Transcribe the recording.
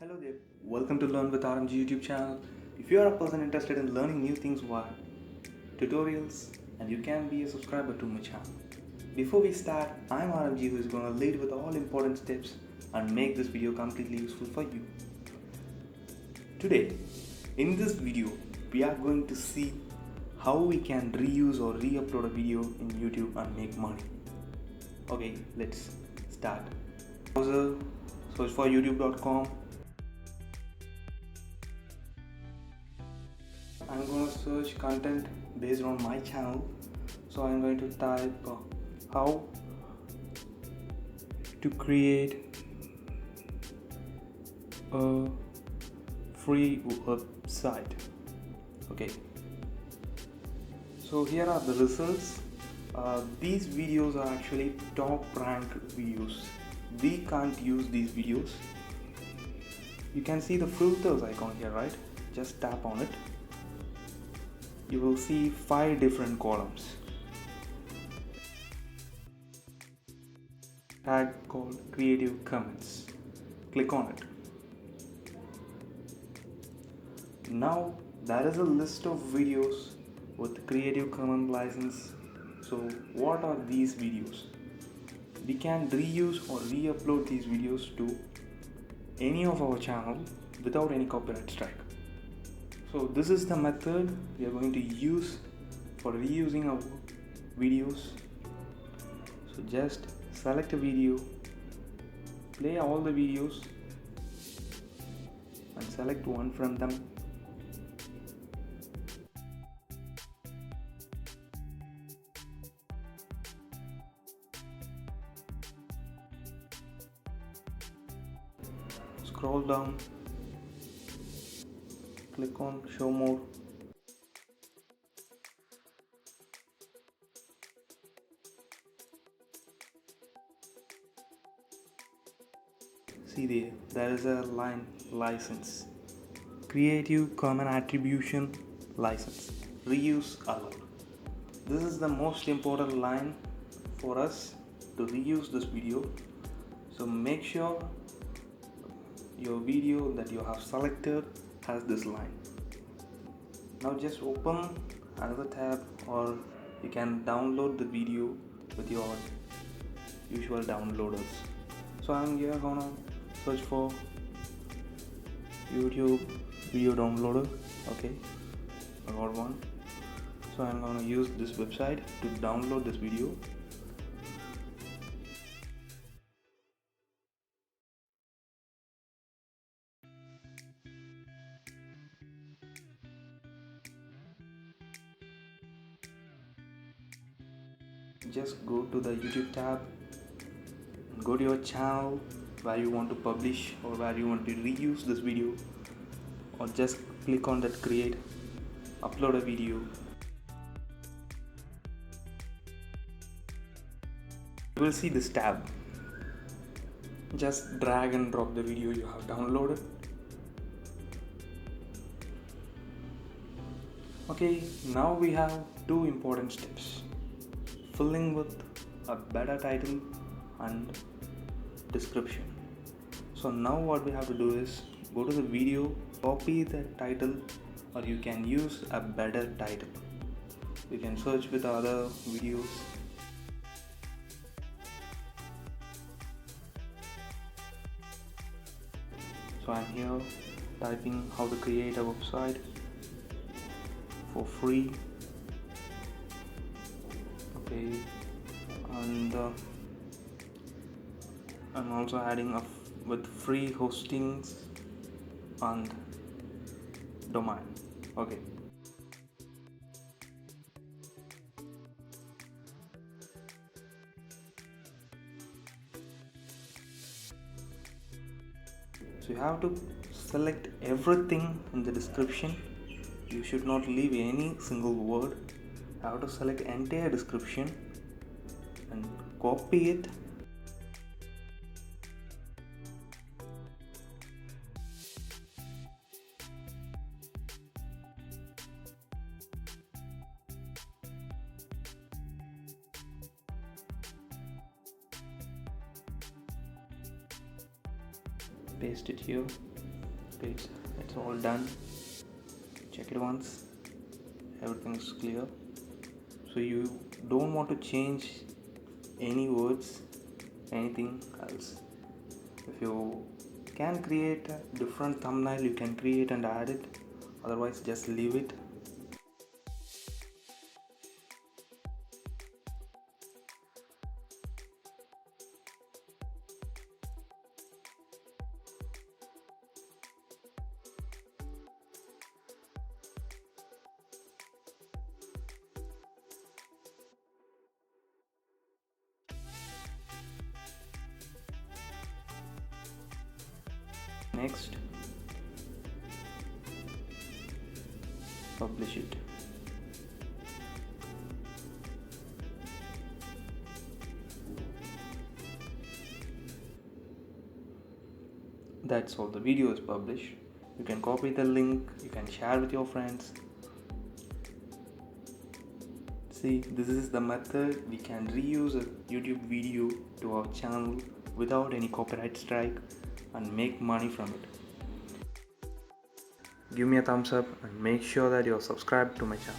Hello there, welcome to Learn with RMG YouTube channel. If you are a person interested in learning new things via tutorials, and you can be a subscriber to my channel. Before we start, I'm RMG who is going to lead with all important steps and make this video completely useful for you. Today, in this video, we are going to see how we can reuse or re-upload a video in YouTube and make money. Okay, let's start. Browser, search for youtube.com. I'm going to search content based on my channel, so I'm going to type how to create a free website. Okay, so here are the results. These videos are actually top ranked videos. We can't use these videos. You can see the filters icon here, right? Just tap on it. You will see 5 different columns. Tag called Creative Commons. Click on it. Now there is a list of videos with Creative Commons license. So what are these videos? We can reuse or re-upload these videos to any of our channel without any copyright strike. So this is the method we are going to use for reusing our videos. So just select a video, play all the videos and select one from them. Scroll down, click on show more. See there is a line license. Creative Commons Attribution license. Reuse allowed. This is the most important line for us to reuse this video. So make sure your video that you have selected has this line. Now just open another tab, or you can download the video with your usual downloaders. So I'm here gonna search for YouTube video downloader. Okay, I got one. So I'm gonna use this website to download this video. Just go to the YouTube tab, go to your channel where you want to publish or where you want to reuse this video, or just click on that create, upload a video. You will see this tab. Just drag and drop the video you have downloaded. Okay, now we have 2 important steps: filling with a better title and description. So now what we have to do is go to the video, copy the title, or you can use a better title. You can search with other videos. So I'm here typing how to create a website for free. Okay, and I'm also adding with free hostings and domain. Okay, so you have to select everything in the description. You should not leave any single word. You have to select entire description and copy it. Paste it here. Okay, it's all done. Check it once. Everything is clear. So you don't want to change any words, anything else. If you can create a different thumbnail, you can create and add it. Otherwise, just leave it. Next, publish it. That's all, the video is published. You can copy the link, you can share with your friends. See, this is the method we can reuse a YouTube video to our channel without any copyright strike and make money from it. Give me a thumbs up and make sure that you're subscribed to my channel.